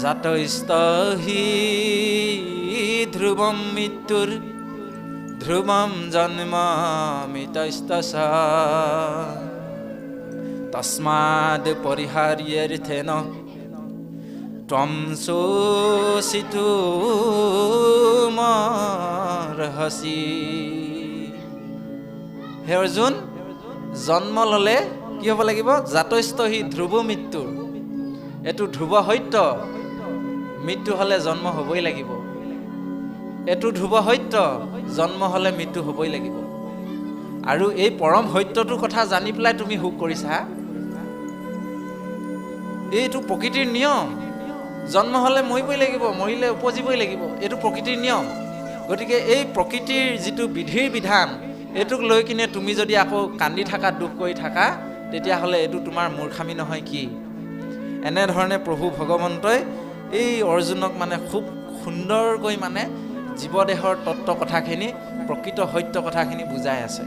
জাতস্তহি ধ্ৰুবম মৃত্যুৰ ধ্ৰুবম জন্মামিতস্তস তস্মাদ পৰিহাৰ্যেৰ্থেন ত্বম শোষিতুমৰ্হসি। হে অৰ্জুন, জন্ম ললে কি হ'ব লাগিব? জাতস্তহি ধ্ৰুৱ মৃত্যুৰ, এইটো ধ্ৰুৱ সত্য, মৃত্যু হলে জন্ম হ'বই লাগিব। এইটো ধ্ৰুৱ সত্য, জন্ম হলে মৃত্যু হ'বই লাগিব। আৰু এই পৰম সত্যটোৰ কথা জানি পেলাই তুমি সুখ কৰিছা? এইটো প্ৰকৃতিৰ নিয়ম, জন্ম হলে মৰিবই লাগিব, মৰিলে উপজিবই লাগিব, এইটো প্ৰকৃতিৰ নিয়ম। গতিকে এই প্ৰকৃতিৰ যিটো বিধিৰ বিধান, এইটোক লৈ কিনে তুমি যদি আকৌ কান্দি থাকা, দুখ কৰি থাকা, তেতিয়াহ'লে এইটো তোমাৰ মূৰ্খামি নহয় কি? এনেধৰণে প্ৰভু ভগৱন্তই এই অৰ্জুনক মানে খুব সুন্দৰকৈ মানে জীৱদেহৰ তত্ত্ব কথাখিনি, প্ৰকৃত সত্য কথাখিনি বুজাই আছে।